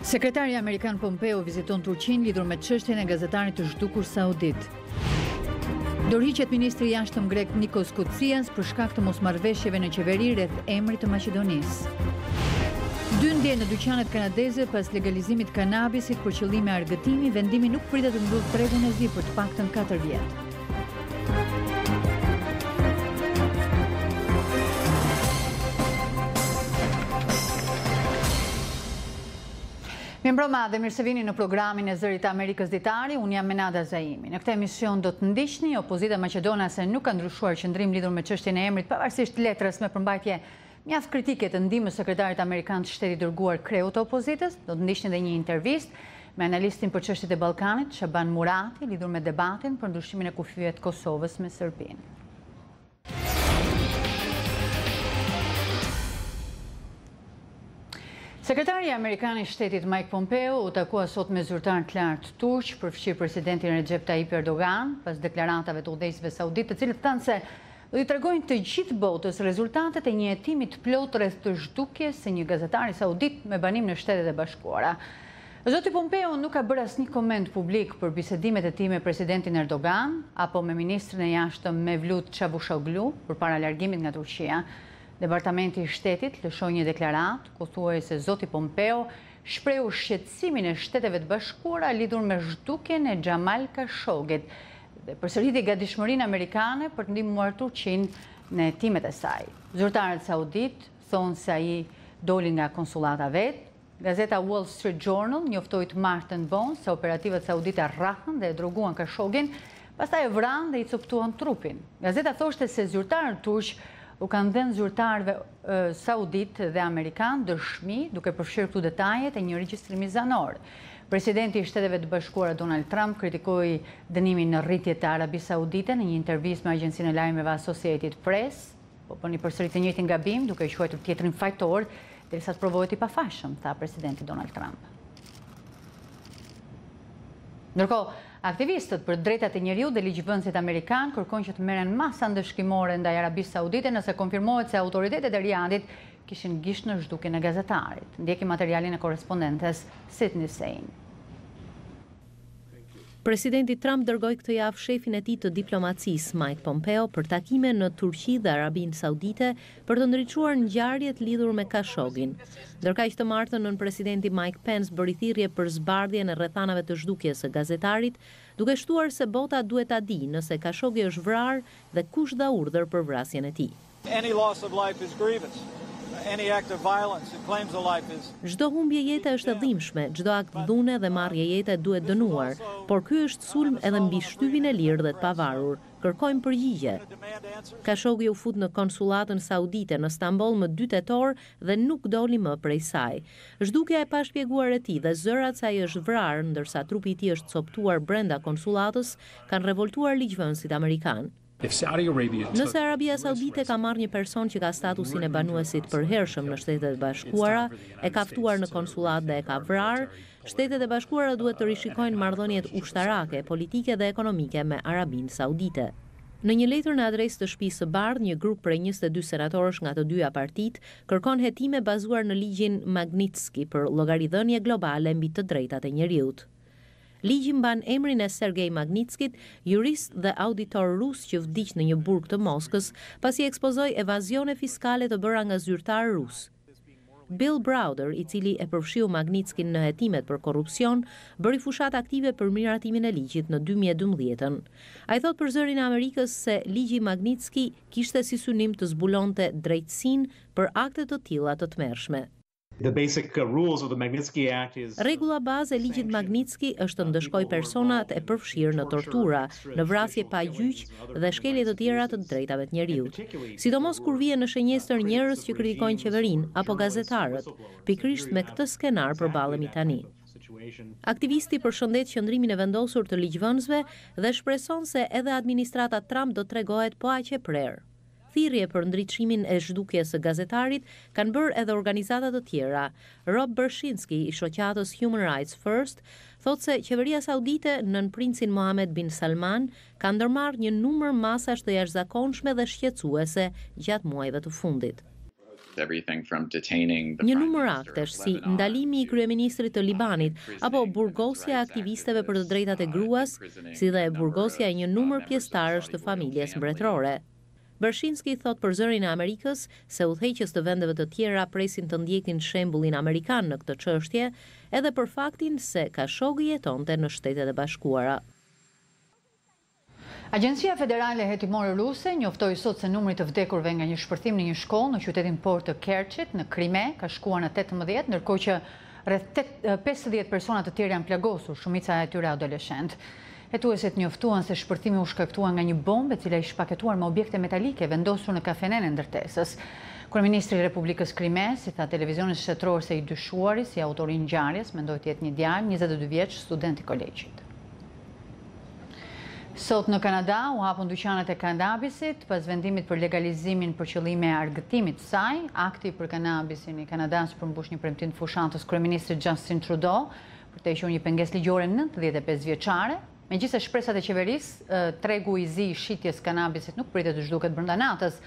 Sekretari Amerikan Pompeo viziton Turqinë lidhur me çështjen e gazetarit të zhdukur saudit. Dorëhiqet ministri i jashtëm grek Nikos Koutsias për shkak të mosmarrëveshjeve në qeveri rreth emrit të Maqedonisë. Dyndje në dyqanet kanadeze pas legalizimit kanabisit për qëllime argëtimi, vendimi nuk pritet të mbyllë tregun e zi për të paktën 4 vjet. Mirëmbrëma dhe mirë se vini në programin e Zërit Amerikës Ditari, unë jam Menada Zaimi. Në këtë emision do të ndiqni opozita maqedonase nuk ka ndryshuar qëndrim lidhur me çështjen e emrit, pavarësisht letrës me përmbajtje mjaft kritike të ndihmës sekretarit amerikan të shtetit dërguar kreu të opozitës. Do të ndiqni edhe një intervistë me analistin për çështjet e Ballkanit, Shaban Murati, lidhur me debatin për ndryshimin e kufive të Kosovës me Serbinë. Sekretari Amerikan i Shtetit Mike Pompeo u takua sot me zyrtar të lartë turq, përfshirë presidentin Recep Tayyip Erdogan, pas deklaratave të udhëheqësve saudit, të cilët thanë se do t'i tregojnë të gjithë botës rezultatet e një hetimi të plot rreth të zhdukjes së një gazetari saudit me banim në Shtetet e Bashkuara. Zoti Pompeo nuk ka bërë asnjë koment publik për bisedimet e tij me presidentin Erdogan apo me ministrin e jashtëm Mevlut Çavuşoglu përpara largimit nga Turqia. Departamenti i Shtetit lëshoi një deklaratë ku thuhej se zoti Pompeo shprehu shqetësimin e Shteteve të Bashkuara lidhur me zhdukjen e Xhamal Khashoggit dhe përsëriti gatishmërinë amerikane për të ndihmuar Turqinë në hetimet e saj. Zyrtarët saudit thonë se ai doli nga konsullata vet. Gazeta Wall Street Journal njoftoi të martën vonë se operativët saudite rrahën dhe e droguan Khashoggin, pastaj e vranë dhe i coptuan trupin. Gazeta thoshte se zyrtarët turq u kanë dhënë zyrtarëve saudit dhe amerikan dëshmi duke përfshirë këtu detajet e një regjistrimi zanor. Presidenti i Shteteve të Bashkuara Donald Trump kritikoi dënimin në rritje të Arabisë Saudite në një intervistë me agjencinë e lajmeve Associated Press, po bëni përsëri të njëjtin gabim duke i quajtur tjetrin fajtor, derisa të provohet i pafashëm, tha presidenti Donald Trump. Ndërkohë, aktivistët për drejtat e njeriut dhe ligjvënësit amerikan kërkojnë që të merren masa ndëshkimore ndaj Arabisë Saudite nëse konfirmohet se autoritetet e Riyadit kishin gisht në zhdukjen e gazetarit. Ndjekim materialin e korrespondentes Sydney Sein. Presidenti Trump dërgoi këtë javë shefin e tij të diplomacisë Mike Pompeo për takime në Turqi dhe Arabinë Saudite për të ndriçuar ngjarjet lidhur me Khashoggin. Ndërkaq të martën nën presidenti Mike Pence bëri thirrje për zbardhjen e rrethanave të zhdukjes së gazetarit, duke shtuar se bota duhet ta di nëse Khashoggi është vrarë dhe kush dha urdhër për vrasjen e tij. Any loss of life is grievous. Any act of violence that claims a life is... Çdo humbje jete është e dhimbshme, çdo akt dhune dhe marrje jete duhet dënuar, por ky është sulm edhe mbi shtypin e lirë dhe të pavarur. Kërkojmë përgjigje. Khashoggi u fut në konsullatën saudite në Stamboll më 2 tetor dhe nuk doli më prej saj. Zhdukja e pashpjeguar e tij dhe zërat se ai është vrarë ndërsa trupi i tij është coptuar brenda konsullatës kanë revoltuar ligjvënësit amerikan. Nëse Arabia Saudite ka marrë një person që ka statusin e banuesit përhershëm në Shtetet e Bashkuara, e ka ftuar në konsullat dhe e ka vrarë, Shtetet e Bashkuara duhet të rishikojnë marrëdhëniet ushtarake, politike dhe ekonomike me Arabinë Saudite. Në një letër në adresë të Shtëpisë së Bardhë, një grup prej 22 senatorësh nga të dyja partitë kërkon hetime bazuar në ligjin Magnitski për llogaridhënie globale mbi të drejtat e njeriut. Ligji mban emrin e Sergej Magnitskit, jurist dhe auditor rus që vdiq në një burg të Moskës pasi ekspozoi evazione fiskale të bëra nga zyrtar rus. Bill Browder, i cili e përfshiu Magnitskin në hetimet për korrupsion, bëri fushat aktive për miratimin e ligjit në 2012. Ai thot për Zërin e Amerikës se ligji Magnitski kishte si synim të zbulonte drejtësinë për akte të tilla të tmerrshme. Rregulla bazë e ligjit Magnitski është të ndëshkojë personat e përfshirë në tortura, në vrasje pa gjyq dhe shkelje të tjera të drejtave të njeriut. Sidomos kur vjen në shenjestër njerëz që kritikojnë qeverinë apo gazetarët, pikërisht me këtë skenar përballemi tani. Aktivisti përshëndet qëndrimin e vendosur të ligjvënësve dhe shpreson se edhe administrata Trump do tregohet po aq e prerë. Thirrje për ndriçimin e zhdukjes së gazetarit kanë bërë edhe organizata të tjera. Rob Bershinsky i shoqatës Human Rights First thotë se qeveria saudite nën princin Mohammed bin Salman ka ndërmarrë një numër masash të jashtëzakonshme dhe shqetësuese gjatë muajve të fundit. Një numër aktesh si ndalimi I kryeministrit të Libanit apo burgosja e aktivistëve për të drejtat e gruas, si dhe burgosja e një numër pjesëtarësh të familjes mbretërore. Bershinski thot për Zërin e Amerikës se udhëheqës të vendeve të tjera presin të ndjekin shembullin amerikan në këtë çështje, edhe për faktin se Kashoggi jetonte në Shtetet e Bashkuara. Agjencia Federale Hetimore Ruse njoftoi sot se numri të vdekurve nga një shpërthim në një shkollë në qytetin Port të Kerçit në Krime ka shkuar në 18, ndërkohë që rreth 50 persona të tjerë janë plagosur, shumica e tyre adoleshent. Hetuesit njoftuan se shpërthimi u shkaktua nga një bombë e cila ishte paketuar me objekte metalike vendosur në kafenen e ndërtesës. Kryeministri I Republikës Krime, si tha televizionit shtetëror se I dyshuari si autori I ngjarjes mendoi të jetë një djalë 22 vjeç, student I kolegjit. Sot në Kanada u hapën dyqanet e kanabisit pas vendimit për legalizimin për qëllime e argëtimit të saj. Akti për kanabisin I Kanadas përmbush një premtim të fushatës kryeministrit Justin Trudeau për të hequr një pengesë ligjore 95 vjeçare. Megjithëse shpresat e qeverisë, tregu I zi I shitjes kanabisit nuk pritet të zhduket brenda natës.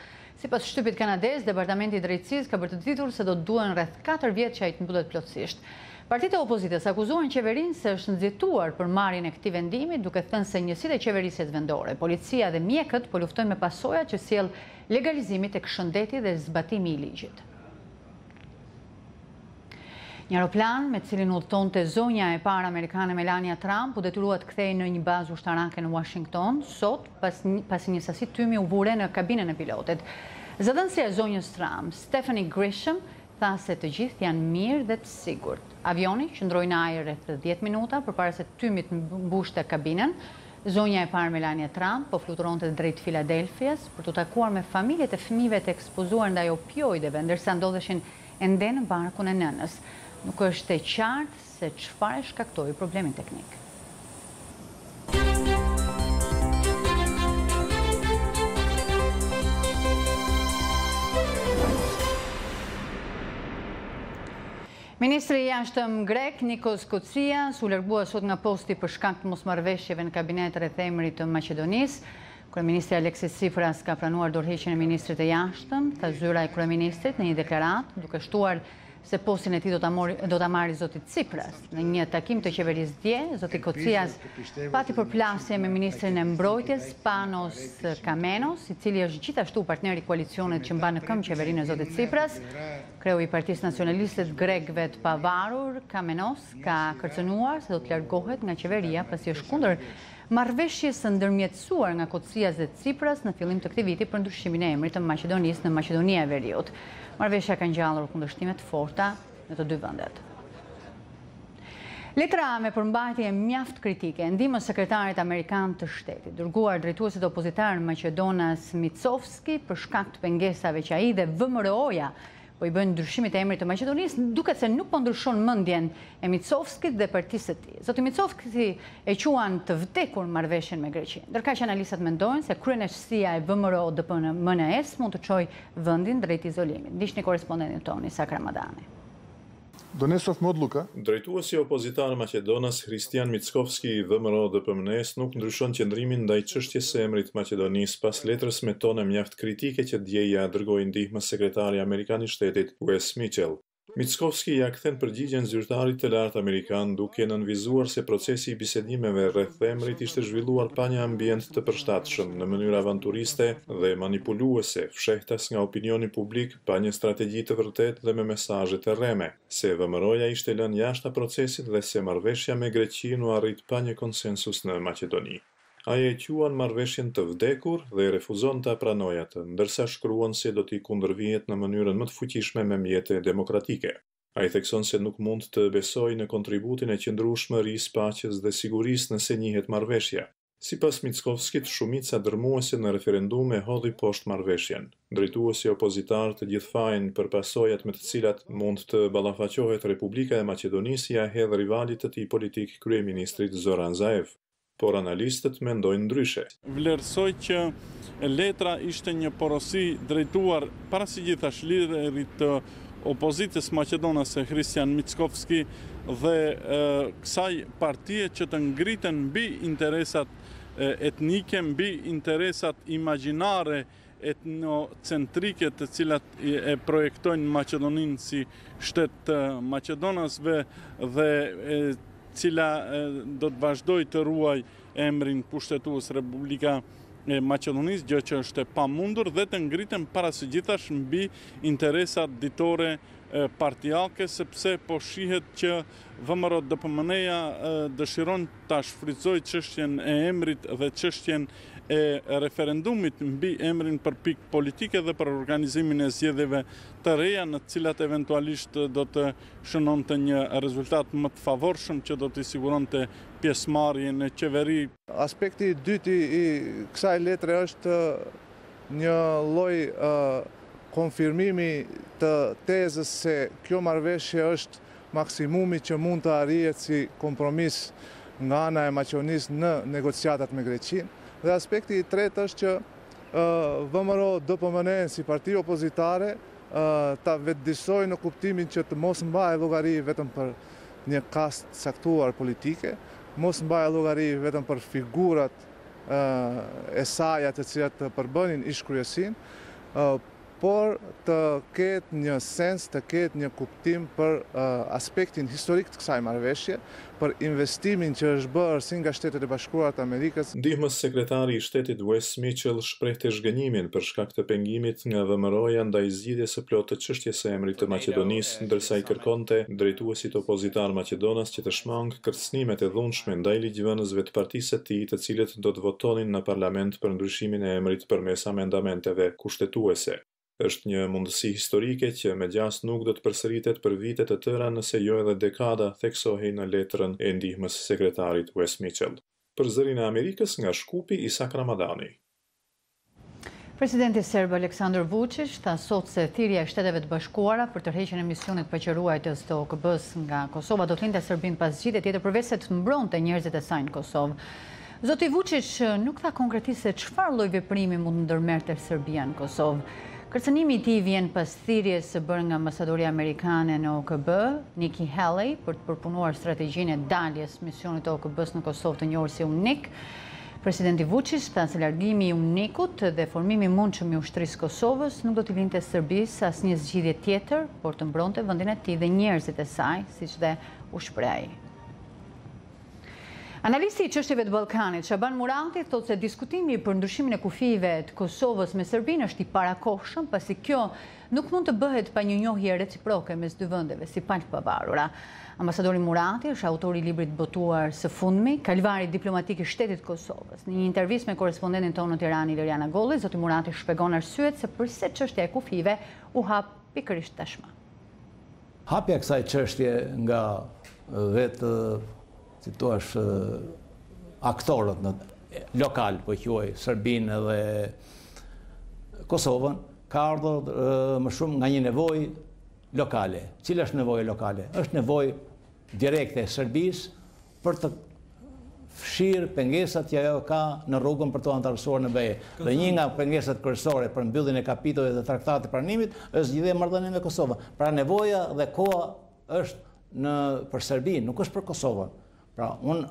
Sipas shtypit kanadez, Departamenti I Drejtësisë ka bërë të ditur se do të duhen rreth 4 vjet që ai të mbullet plotësisht. Partitë e opozitës akuzuan qeverinë se është nxituar për marrjen e këtij vendimi, duke thënë se njësitë e qeverisë vendore, policia dhe mjekët po luftojnë me pasojat që sjell legalizimi tek shëndeti dhe zbatimi I ligjit. Një aeroplan me cilin udhëtonte zonja e parë amerikane Melania Trump u detyrua të kthehej në një bazë ushtarake në Washington sot pasi një sasi tymi u vure në kabinën e pilotit. Zëdhënësia e zonjës Trump, Stephanie Grisham, tha se të gjithë janë mirë dhe të sigurt. Avioni qëndroi në ajër rreth 10 minuta përpara se tymit mbushte kabinën. Zonja e parë Melania Trump po fluturonte drejt Filadelfias për të takuar me familjet e fëmijëve të ekspozuar ndaj opioideve, ndërsa ndodheshin ende në barkun e nënës. Nuk është e qartë se çfarë shkaktoi problemin teknik. Ministri I jashtëm grek Nikos Kocias u largua sot nga posti për shkak të mosmarrëveshjeve në kabinet rreth emrit të Maqedonisë. Kryeministri Aleksis Tsipras ka pranuar dorëheqjen e ministrit të jashtëm, tha zyra e kryeministrit në një deklaratë, duke shtuar se postin e tij do ta marrë zoti Tsipras. Në një takim të qeverisë dje, zoti Kocias pati përplasje me ministrin e mbrojtjes Panos Kamenos, I cili është gjithashtu partner I koalicionit që mban në këmbë qeverinë e zotit Tsipras. Kreu I Partisë Nacionaliste të Grekëve të pavarur, Kamenos, ka kërcënuar se do të largohet nga qeveria pasi është kundër marrëveshjes së ndërmjetësuar nga Kocias dhe Tsipras në fillim të këtij viti për ndryshimin e emrit të Maqedonisë në Maqedonia e Veriut. Marrëveshja ka ngjallur kundërshtime të forta në të dy vendet. Letra me përmbajtje mjaft kritike ndihmës sekretarit amerikan të shtetit, dërguar drejtuesit opozitar Maqedonas Micovski për shkak të pengesave që ai dhe VMRO-ja po I bëjnë ndryshimit e emrit të Maqedonisë, duket se nuk po ndryshon mendjen e Micovskit dhe partisë së tij. Zoti Micovski e quan të vdekur marrëveshjen me Greqinë. Ndërkaq analistat mendojnë se kryenëshësia e VMRO-DPMNS mund të çojë vendin drejt izolimit. Ndiqni korrespondentin tonë Isak Ramadani. Donesov me odluka. Drejtuesi opozitar Maqedonas Hristian Mickovski I VMRO-DPMNS nuk ndryshon qëndrimin ndaj çështjes së emrit Maqedonisë pas letrës me tone mjaft kritike që dje ja dërgoi ndihmës sekretari amerikan I shtetit Wes Mitchell. Mickovski ja kthen përgjigjen zyrtarit të lartë amerikan duke nënvizuar se procesi I bisedimeve rreth emrit ishte zhvilluar pa një ambient të përshtatshëm në mënyrë avanturiste dhe manipuluese, fshehtas nga opinioni publik pa një strategji të vërtetë dhe me mesazhe të rreme, se VMRO-ja ishte lënë jashtë procesit dhe se marrëveshja me Greqinë u arrit pa një konsensus në Maqedoni. Ai e quan marrëveshjen të vdekur dhe refuzon ta pranojë atë, ndërsa shkruan se do t'i kundërvihet në mënyrën më të fuqishme me mjete demokratike. Ai thekson se nuk mund të besojë në kontributin e qëndrueshmërisë, paqes dhe sigurisë nëse njihet marrëveshja. Sipas Mickovskit, shumica dërmuese në referendum e hodhi poshtë marrëveshjen. Drejtuesi opozitar të gjithfajin për pasojat me të cilat mund të ballafaqohet Republika e Maqedonisë ja hedh rivalit të tij politik kryeministrit Zoran Zaev. Por analistët mendojnë ndryshe. Vlerësoj që letra ishte një porosi drejtuar parasitësh liderit të opozitës maqedonase Hristian Mickovski dhe kësaj partie që të ngriten mbi interesat etnike, mbi interesat imagjinare etnocentrike të cilat e projektojnë Maqedoninë si shtet Maqedonasve dhe cila do të vazhdoj të ruaj emrin pushtetues Republika e Maqedonisë, gjë që është e pamundur dhe të ngriten para së gjithash mbi interesat ditore partijake, sepse po shihet që VMRO DPMN-ja dëshiron ta shfrytëzojë çështjen e emrit dhe çështjen e referendumit mbi emrin për pikë politike dhe për organizimin e zgjedhjeve të reja, në të cilat eventualisht do të shënonte një rezultat më të favorshëm që do t'i siguronte pjesëmarrjen në qeveri. Aspekti i dytë i kësaj letre është një lloj konfirmimi të tezës se kjo marrëveshje është maksimumi që mund të arrihet si kompromis nga ana e Maqedonisë në negociatat me Greqinë. Dhe aspekti i tretë është që VMRO DPMN si parti opozitare ta vetëdijsojë në kuptimin që të mos mbajë llogari vetëm për një kast caktuar politike, mos mbajë llogari vetëm për figurat e saj të cilat të përbënin ish-kryesinë, por të ketë një sens, të ketë një kuptim për aspektin historik të kësaj marrëveshje, për investimin që është bërë si nga Shtetet e Bashkuara të Amerikës. Ndihmës sekretari i shtetit Wes Mitchell shprehte zhgënjimin për shkak të pengimit nga VMRO-ja ndaj zgjidhjes së plotë të çështjes së emrit të Maqedonisë, ndërsa i kërkonte drejtuesit opozitar maqedonas që të shmangë kërcënimet e dhunshme ndaj ligjvënësve të partisë së tij, të cilët do të votonin në parlament për ndryshimin e emrit përmes amendamenteve kushtetuese. Është një mundësi historike që me gjas nuk do të përsëritet për vite të tëra, nëse jo edhe dekada, theksohej në letrën e ndihmës sekretarit Wes Mitchell. Për Zërin e Amerikës, nga Shkupi, Isak Ramadani. Presidenti serb Aleksandar Vučić tha sot se thirrja e Shteteve të Bashkuara për tërheqjen e misionit paqëruajtës të OKB-s nga Kosova do të lindte Serbinë pas zgjidhjeve tjetër përveç se të mbronte njerëzit e saj në Kosovë. Zoti Vučić nuk tha konkretisht se çfarë lloj veprimi mund ndërmerrte Serbia në Kosovë. Kërcënimi i tij vjen pas thirrjes së bërë nga ambasadoria amerikane në OKB, Nikki Haley, për të përpunuar strategjinë e daljes misionit të OKB-s në Kosovë të njohur si UNIK. Presidenti Vučić tha se largimi i UNIK-ut dhe formimi i mundshëm i ushtrisë Kosovës nuk do t'i lindte Serbisë asnjë zgjidhje tjetër, por të mbronte vendin e tij dhe njerëzit e saj, siç dhe u shpreh. Analisti i çështjeve të Ballkanit, Shaban Murati, thotë se diskutimi për ndryshimin e kufive të Kosovës me Serbinë është i parakohshëm, pasi kjo nuk mund të bëhet pa një njohje reciproke mes dy vendeve si palë pavarura. Ambasadori Murati është autori i librit botuar së fundmi, Kalvari diplomatik i shtetit të Kosovës. Në një intervistë me korrespondentin tonë në Tiranë, Iliriana Golli, zoti Murati shpjegon arsyet se pse çështja e kufive u hap pikërisht tashmë. Hapja e kësaj çështje nga vetë si thua aktorët lokal, po quaj Serbinë dhe Kosovën, ka ardhur më shumë nga një nevojë lokale. Cila është nevoja lokale? Është nevojë direkte e Serbisë për të fshirë pengesat që ajo ka në rrugën për të antarësuar në BE. Dhe një nga pengesat kryesore për mbylljen e kapitujve të traktatit të pranimit është zgjidhja e marrëdhënieve me Kosovën. Pra nevoja dhe koha është për Serbinë, nuk është për Kosovën. Pra,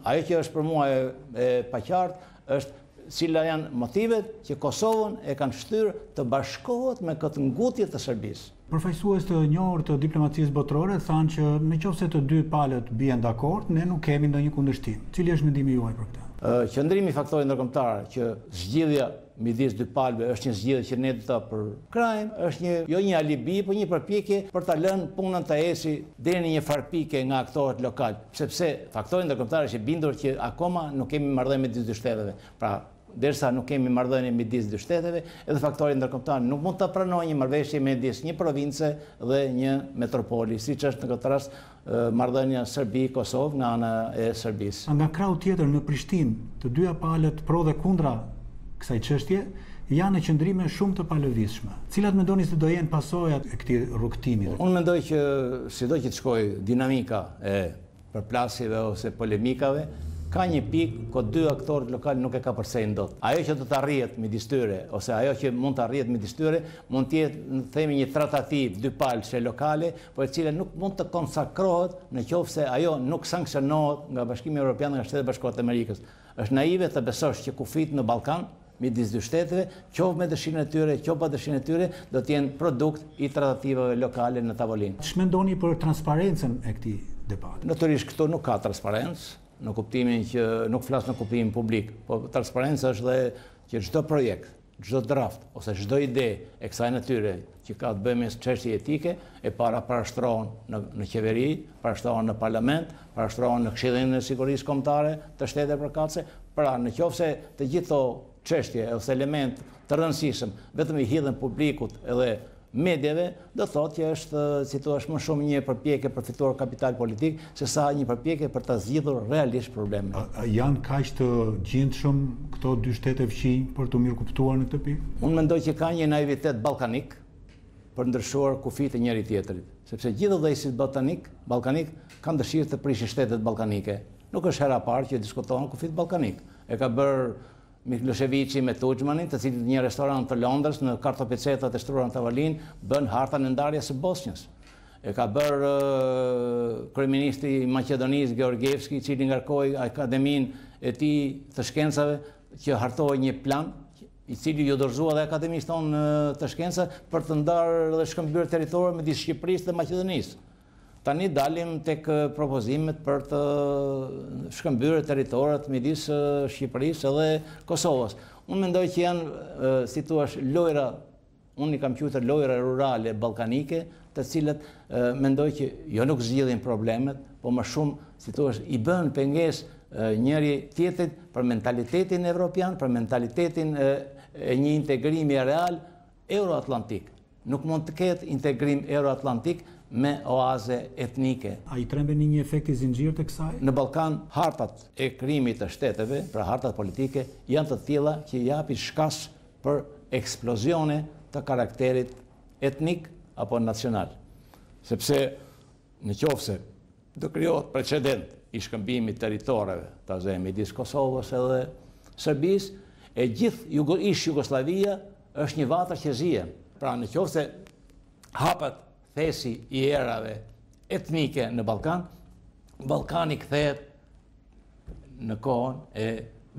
ajo që është për mua e paqartë është cila janë motivet që Kosovën e kanë shtyrë të bashkohet me këtë ngutje të Serbisë. Përfaqësues të njohur të diplomacisë botërore thanë që nëse të dy palët bien dakord, ne nuk kemi ndonjë kundërshtim. Cili është mendimi juaj për këtë? Qëndrimi i faktorit ndërkombëtar që zgjidhja midis dy palëve është një zgjidhje që ne do ta përkrajmë, është jo një alibi, por një përpjekje për ta lënë punën të eci deri në një farpike nga aktorët lokal, sepse faktori ndërkombëtar është i bindur që akoma nuk kemi marrëdhënie midis dy shteteve. Pra, derisa nuk kemi marrëdhënie midis dy shteteve, edhe faktori ndërkombëtar nuk mund ta pranojë një marrëveshje midis një province dhe një metropoli, siç është në këtë rast marrëdhënia Serbi-Kosovë nga ana e Serbisë. Nga krahu tjetër në Prishtinë, të dyja palët pro dhe kundra kësaj çështje janë në qëndrime shumë të palëvizshme. Cilat mendoni se do jenë pasojat e këtij rrugtimi? Unë mendoj që sido që të shkojë dinamika e përplasjeve ose polemikave, ka një pikë ku dy aktorët lokal nuk e ka përsejnë dot. Ajo që do të arrihet midis tyre ose ajo që mund të arrihet midis tyre mund të jetë, themi, një tratativë dy palëshe lokale, por e cila nuk mund të konsakrohet nëse ajo nuk sanksionohet nga Bashkimi Evropian dhe nga Shtetet Bashkuara të Amerikës. Është naive të besosh që kufit në Ballkan, midis dy shteteve, qoftë me dëshirën e tyre, qoftë pa dëshirën e tyre, do të jenë produkt i tratativave lokale në tavolinë. Ç'mendoni për transparencën e këtij debati? Natyrisht këtu nuk ka transparencë, në kuptimin që nuk flas në kuptimin publik, po transparenca është dhe që çdo projekt, çdo draft ose çdo ide e kësaj natyre që ka të bëjë me çështje etike e parashtrohen në qeveri, parashtrohen në parlament, parashtrohen në Këshillin e Sigurisë Kombëtare të Shtetit Përkatëse. Pra, nëse të gjithë këto çështje ose element të rëndësishëm vetëm i hidhen publikut edhe medjave, do thotë që është, si thua, më shumë një përpjekje për fituar kapital politik se sa një përpjekje për ta zgjidhur realisht problemin. Janë kaq të gjendshëm këto dy shtete fqinj për të mirë kuptuar në këtë pikë? Unë mendoj që ka një naivitet ballkanik për ndryshuar kufit e njëri tjetrit, sepse gjithë dhënësit ballkanik kanë dëshirë të prishin shtetet ballkanike. Nuk është hera parë që diskutohen kufit ballkanik. E ka bërë Miloševići me Tudjmanin, të cilët një restoran të Londrës në kartopicetat e shtruara në tavolinë bën hartën e ndarjes së Bosnjës. E ka bërë kryeministri i Maqedonisë Georgievski, i cili ngarkoi akademinë e tij të shkencave që hartoi një plan i cili ju dorëzua dhe akademisë tonë të shkencave për të ndarë dhe shkëmbyer territorë midis Shqipërisë dhe Maqedonisë. Tani dalim tek propozimet për të shkëmbyer territorat midis Shqipërisë edhe Kosovës. Unë mendoj që janë, si thua, lojra, unë i kam quajtur lojra rurale ballkanike, të cilat mendoj që jo nuk zgjidhin problemet, po më shumë, si thua, i bën pengesë njëri tjetrit për mentalitetin evropian, për mentalitetin e një integrimi real euroatlantik. Nuk mund të ketë integrim euroatlantik me oaze etnike. A i trembeni një efekt i zinxhirit të kësaj? Në Ballkan, hartat e krimit të shteteve, pra hartat politike, janë të tilla që japin shkas për eksplozione të karakterit etnik apo nacional. Sepse nëse do krijohet precedent i shkëmbimit territoreve, ta zemi midis Kosovës edhe Serbisë, e gjithë ish Jugosllavia është një vatër që zihen. Pra nëse hapet thesi i erave etnike në Ballkan, Ballkani kthehet në kohën e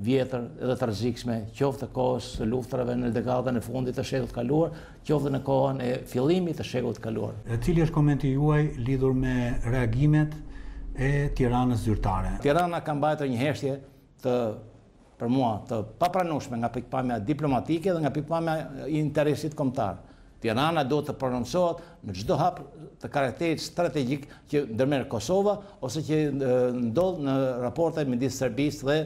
vjetër edhe të rrezikshme, qoftë kohës së luftrave në dekadën e fundit të shekullit kaluar, qoftë në kohën e fillimit të shekullit kaluar. Cili është komenti juaj lidhur me reagimet e Tiranës zyrtare? Tirana ka mbajtur një heshtje për mua të papranueshme nga pikpamja diplomatike dhe nga pikpamja i interesit kombëtar. Tirana do të prononcohet në çdo hap të karakterit strategjik që ndërmerr Kosova ose që ndodh në raportet midis Serbisë dhe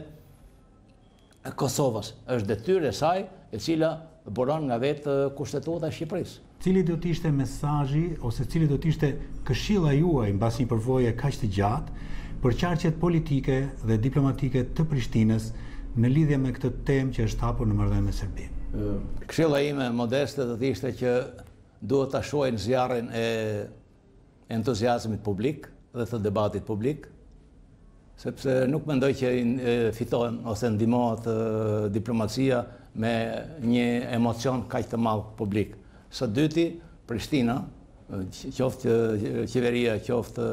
Kosovës. Është detyrë e saj e cila buron nga vetë kushtetuta e Shqipërisë. Cili do të ishte mesazhi ose cili do të ishte këshilla juaj mbas një përvoje kaq të gjatë për qarqet politike dhe diplomatike të Prishtinës në lidhje me këtë temë që është hapur në marrëdhënie me Serbinë? Këshilla ime modeste do të ishte që duhet ta shohim zjarrin e entuziazmit publik dhe të debatit publik, sepse nuk mendoj që fiton ose ndihmohet diplomacia me një emocion kaq të madh publik. Së dyti, Prishtina, qoftë qeveria, qoftë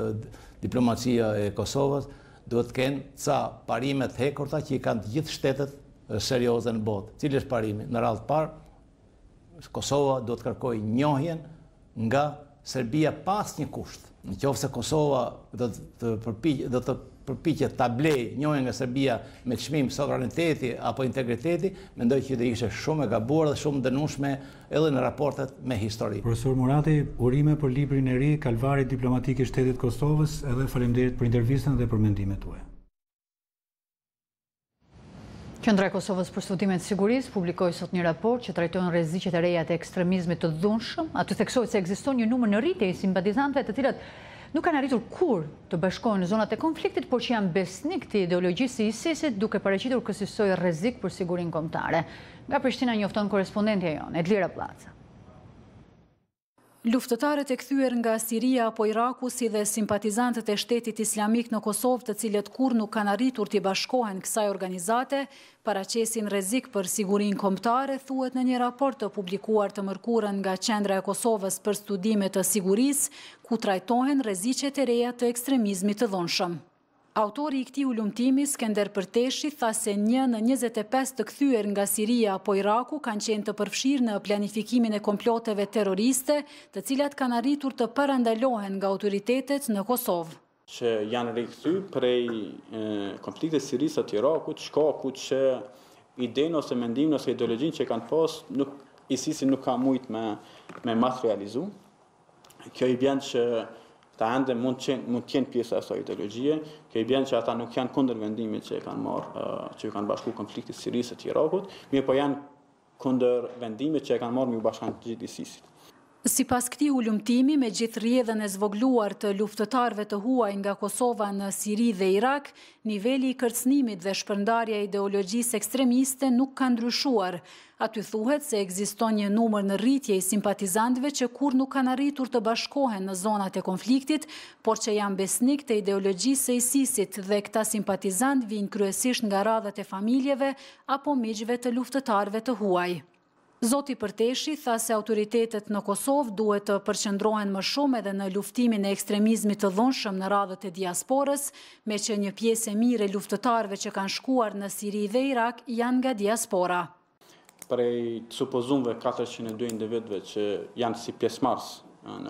diplomacia e Kosovës, duhet të kenë ca parime të hekurta që i kanë të gjithë shtetet serioze në botë. Cili është parimi? Në radhë të parë, Kosova do të kërkojë njohjen nga Serbia pas një kusht. Nëse Kosova do të përpiqet ta blejë njohjen nga Serbia me çmim sovraniteti apo integriteti, mendoj që do ishte shumë e gabuar dhe shumë dënueshme edhe në raportet me histori. Profesor Murati, urime për librin e ri, Kalvari diplomatik i shtetit Kosovës, edhe faleminderit për intervistën dhe për mendimet tuaja. Qendra e Kosovës për studimet sigurisë publikoi sot një raport që trajton rreziqet e reja të ekstremizmit të dhunshëm. Aty theksohet se ekziston një numër në rritje i simpatizantëve të cilët nuk kanë arritur kur të bashkohen në zonat e konfliktit, por që janë besnik të ideologjisë së ISIS-it, duke paraqitur kësaj rrezik për sigurinë kombëtare. Nga Prishtina njofton korrespondentja jon, Edlira Placa. Luftëtarët e kthyer nga Siria apo Iraku si dhe simpatizantët e shtetit islamik në Kosovë, të cilët kur nuk kanë arritur të bashkohen kësaj organizate, paraqesin rrezik për sigurinë kombëtare, thuhet në një raport të publikuar të mërkurën nga Qendra e Kosovës për studime të sigurisë, ku trajtohen rreziqet e reja të ekstremizmit të dhunshëm. Autori I këtij ulumtimi, Skender Përteshi, tha se 1 në 25 të kthyer nga Siria apo Iraku kanë qenë të përfshirë në planifikimin e komploteve terroriste, të cilat kanë arritur të parandalohen nga autoritetet në Kosovë. Që janë rikthy prej konfliktit Sirisë të Irakut, shkaku që idenë ose mendimin ose ideologjinë që kanë pas, ISIS-i nuk ka mujt me materializu. Kjo I bën që ta ende mund të jenë pjesë e asaj ideologjie, kjo I bën që ata nuk janë kundër vendimit që kanë marrë, që kanë bashku konfliktit Sirisë të Irakut, mirë po janë kundër vendimit që kanë marrë me u bashkan të gjithë ISIS-it. Sipas këtij ulumtimi, me gjithë rrjedhën e zvogluar të luftëtarëve të huaj nga Kosova në Siri dhe Irak, niveli I kërcënimit dhe shpërndarja e ideologjisë ekstremiste nuk ka ndryshuar. Aty thuhet se ekziston një numër në rritje I simpatizantëve që kur nuk kanë arritur të bashkohen në zonat e konfliktit, por që janë besnik të ideologjisë së ISIS-it dhe këta simpatizantë vijnë kryesisht nga radhët e familjeve apo miqve të luftëtarëve të huaj. Zoti Përteshi tha se autoritetet në Kosovë duhet të përqendrohen më shumë edhe në luftimin e ekstremizmit të dhunshëm në radhët e diasporës, me që një pjesë e mirë e luftëtarëve që kanë shkuar në Siri dhe Irak janë nga diaspora. Prej supozumve 402 individëve që janë si pjesëmarrës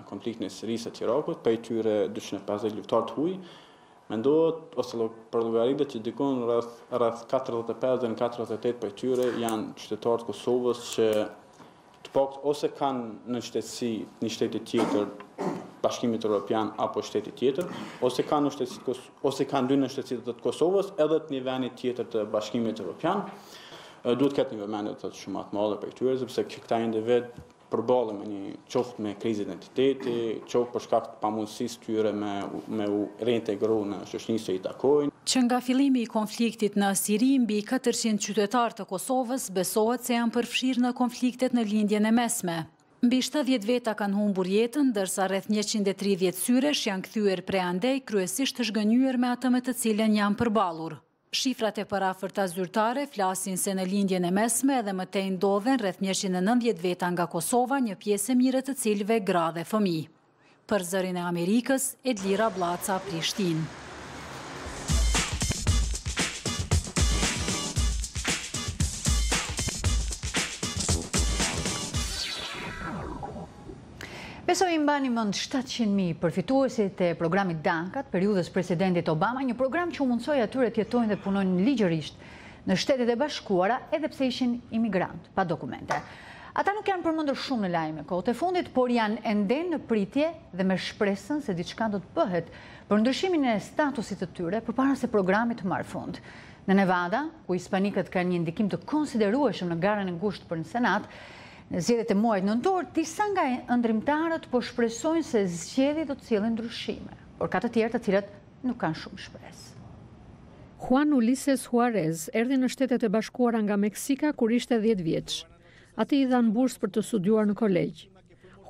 në konfliktin e Sirisë të Irakut, prej tyre 250 luftëtarë të huaj, mendohet ose për llogaritë që dikon rreth 45 dhe 48 prej tyre janë qytetarë të Kosovës që të paktën ose kanë në shtetësi një shteti tjetër, Bashkimit Evropian apo shteti tjetër, ose kanë dy në shtetësi të Kosovës edhe të një vendi tjetër të Bashkimit Evropian. Duhet ketë një vëmendje të shumë të madhe prej tyre, sepse këta individ përballen me një qoftë me krizë identiteti, qoftë për shkak të pamundësisë tyre me u reintegru në shoqërinë që I takojnë. Që nga fillimi I konfliktit në Siri, mbi 400 qytetarë të Kosovës besohet se janë përfshirë në konfliktet në lindjen e mesme. Mbi 70 veta kanë humbur jetën, ndërsa rreth 130 syresh janë kthyer prej andej, kryesisht të zhgënjyer me atë me të cilën janë përballur. Shifrat e paraafërta zyrtare flasin se në lindjen e mesme edhe mëtej ndodhen rreth 190 veta nga Kosova, një pjesë e mire të cilëve gra dhe fëmijë. Për Zërin e Amerikës, Edlira Blaca, Prishtinë. Besoj mbani mend 700.000 përfituesit e programit Dankat, periudhës presidentit Obama, një program që u mundsoi atyre të jetojnë dhe punojnë ligjërisht në Shtetet e Bashkuara, edhe pse ishin imigrant pa dokumente. Ata nuk janë përmendur shumë në lajme kohët e fundit, por janë ende në pritje dhe me shpresën se diçka do të bëhet për ndryshimin e statusit të tyre përpara se programi të marrë fund. Në Nevada, ku hispanikët kanë një ndikim të konsiderueshëm në garën e ngushtë për në Senat, në zgjedhjet e muajit nëntor, disa nga ëndrimtarët po shpresojnë se zgjedhjet do të sjellin ndryshime, por ka të tjerë të cilët nuk kanë shumë shpresë. Juan Ulises Juarez erdhi në Shtetet e Bashkuara nga Meksika kur ishte 10 vjeç. Ati I dhanë bursë për të studiuar në kolegj.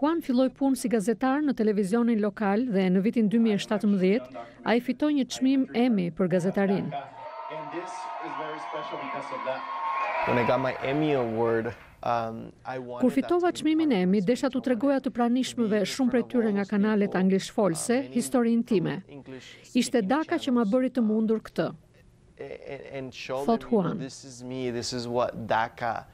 Juan filloi punë si gazetar në televizionin lokal dhe në vitin 2017 ai fitoi një çmim Emmy për gazetarinë. When I got my Emmy award, Kur fitova çmimin Emmy, desha t'u tregoja të pranishmëve shumë prej tyre nga kanalet anglishfolse historinë time. Ishte Daka që ma bëri të mundur këtë. Thot Juan. This is what DACA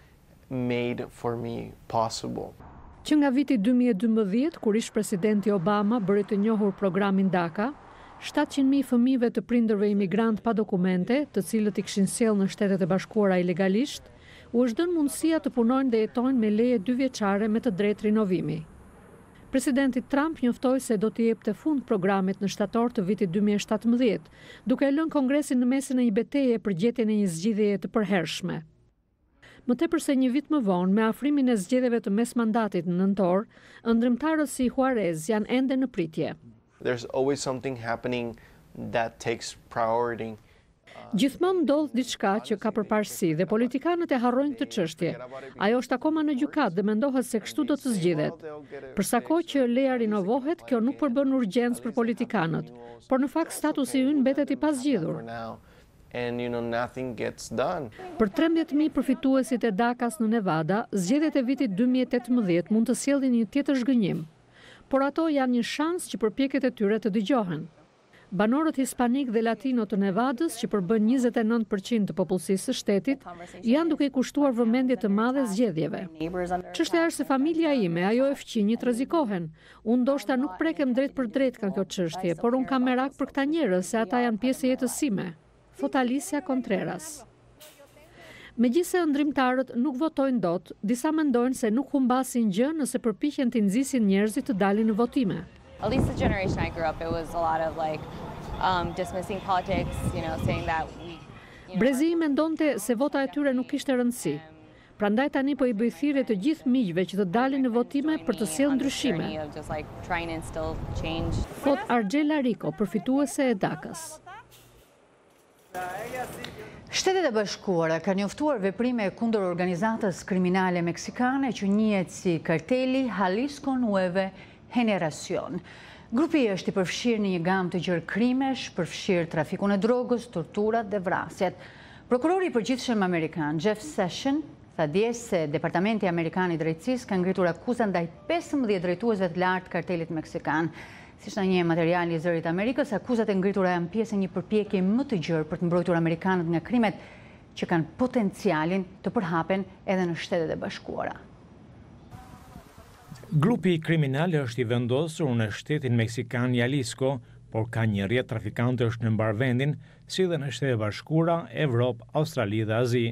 made for me possible. Që nga viti 2012, kur ish presidenti Obama bëri të njohur programin DACA, 700.000 fëmijëve të prindërve imigrant pa dokumente, të cilët I kishin sjellë në Shtetet e Bashkuara ilegalisht, u është dhënë mundësia të punojnë dhe jetojnë me leje 2 vjeçare me të drejtë rinovimi. Presidenti Trump njoftoi se do të jepte fund programit në shtator të vitit 2017, duke lënë Kongresin në mesin e një betejë për gjetjen e një zgjidhjeje të përhershme. Më tepër se një vit më vonë, me afrimin e zgjedhjeve të mesmandatit në nëntor, ëndrimtarët si Juarez janë ende në pritje. There's always something happening that takes priority. Gjithmonë ndodh diçka që ka përparësi dhe politikanët e harrojnë këtë çështje. Ajo është akoma në gjykat dhe mendohet se kështu do të zgjidhet. Për sa kohë që leja rinovohet, kjo nuk përbën urgjencë për politikanët, por në fakt statusi ynë mbetet I pazgjidhur. Për 13.000 përfituesit e Dakas në Nevada, zgjedhjet e vitit 2018 mund të sjellin një tjetër zhgënjim, por ato janë një shans që përpjekjet e tyre të dëgjohen. Banorët hispanik dhe latino të Nevadës, që përbën 29% të popullsisë së shtetit, janë duke i kushtuar vëmendje të madhe zgjedhjeve. Çështja është se familja ime, ajo e fqinjit rrezikohen. Unë ndoshta nuk prekem drejt për drejt nga kjo çështje, por unë kam merak për këta njerëz se ata janë pjesë e jetës sime, thot Alicia Contreras. Megjithse ëndrimtarët nuk votojnë dot, disa mendojnë se nuk humbasin gjë nëse përpiqen të nxisin njerëzit të dalin në votime. At least the generation I grew up, it was a lot of dismissing politics, saying that Brezi mendonte se vota e tyre nuk kishte rëndësi. Prandaj tani po i bëj thirrje të gjithë miqve që të dalin në votime për të sjellë ndryshime. Thot Argjela Rico, përfituese e Dakës. Shtetet e Bashkuara kanë njoftuar veprime kundër organizatës kriminale meksikane që njihet si karteli Jalisco Nueve Generacion. Grupi është i përfshirë në një gamë të gjerë krimesh, përfshirë trafikun e drogës, torturat dhe vrasjet. Prokurori i përgjithshëm amerikan, Jeff Sessions, tha dje se Departamenti Amerikan i Drejtësisë ka ngritur akuza ndaj 15 drejtuesve të lartë kartelit meksikan. Siç na njeh materiali i Zërit Amerikës, akuzat e ngritura janë pjesë e një përpjekje më të gjerë për të mbrojtur amerikanët nga krimet që kanë potencialin të përhapen edhe në Shtetet e Bashkuara. Grupi kriminal është i vendosur në shtetin meksikan Jalisco, por ka një rrjet trafikantësh në mbarvendin, si dhe në Shtetet e Bashkuara, Evropë, Australi dhe Azi.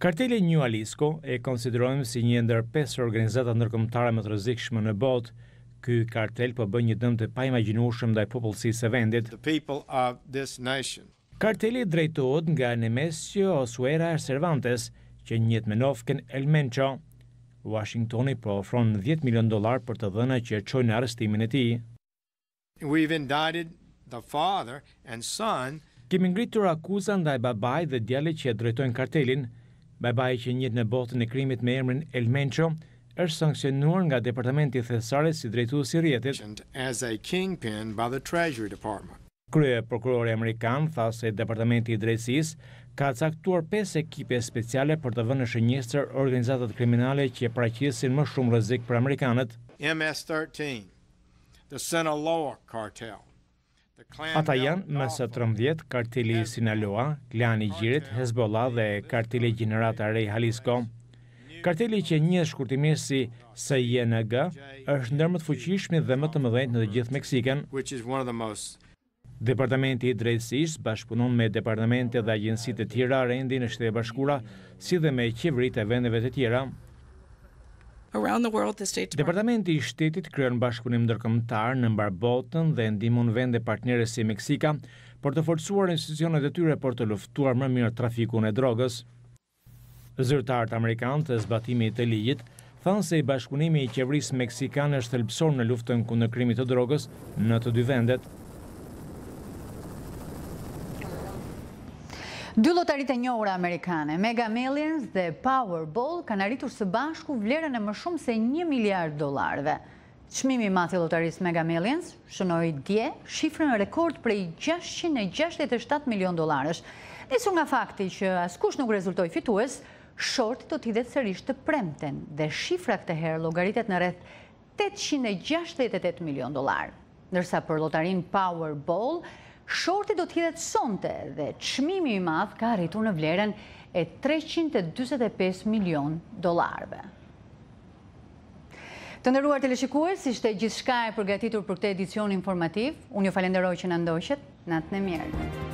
Karteli New Jalisco e konsiderojmë si një ndër 5 organizata ndërkombëtare më të rrezikshme në botë. Ky kartel po bën një dëm të paimagjinueshëm ndaj popullsisë së vendit. Karteli drejtohet nga Nemesio Osuera Cervantes, që njihet me nofken El Mencho. Washingtoni po ofron $10 milion për të dhëna që çojnë arrestimin e tij. Kemi ngritur akuza ndaj babait dhe djalit që drejtojnë kartelin. Babai që njihet në botën e krimit me emrin El Mencho është sankcionuar nga Departamenti Thesare si drejtues i rrjetit. Krye prokurori amerikan tha se Departamenti i Drejtësisë ka caktuar 5 ekipe speciale për të vënë në shënjestër organizatat kriminale që paraqisin më shumë rrezik për amerikanët. MS-13, the Sinaloa cartel. Ata janë MS-13, karteli Sinaloa, klani i Gjirit, Hezbollah dhe karteli Gjenerata Rej Jalisco. Karteli që njihet shkurtimisht si SYNG është ndër më të fuqishmi dhe më të mëdhenj në të gjithë Meksikën. Departamenti i Drejtësisë bashkëpunon me departamente dhe agjencitë të tjera rendi në Shtetet e Bashkuara, si dhe me qeveritë e vendeve të tjera. Departamenti i Shtetit kryen bashkëpunim ndërkombëtar në mbar botën dhe ndihmon vende partnere si Meksika për të forcuar institucionet e tyre për të luftuar më mirë trafikun e drogës. Zyrtarët amerikanë të zbatimit të ligjit thanë se i bashkëpunimi i qeverisë meksikane është thelbësor në luftën kundër krimit të drogës në të dy vendet. 2 llotaritë e njohura amerikane, Mega Millions dhe Powerball, kanë arritur së bashku vlerën e më shumë se $1 miliard. Çmimi i madh i llotarisë Mega Millions shënoi dje shifrën rekord prej $667 milion. Nisur nga fakti që askush nuk rezultoi fitues, shorti do t'i hidhet sërish të premten dhe shifra këtë herë llogaritet në rreth $868 milion. Ndërsa për llotarinë Powerball, shorti do t'hidhet sonte dhe çmimi i madh ka arritur në vlerën e $345 milion. Të nderuar teleshikues, ishte gjithçka e përgatitur për këtë edicion informativ. Unë ju falenderoj që na ndoqët. Natën e mirë.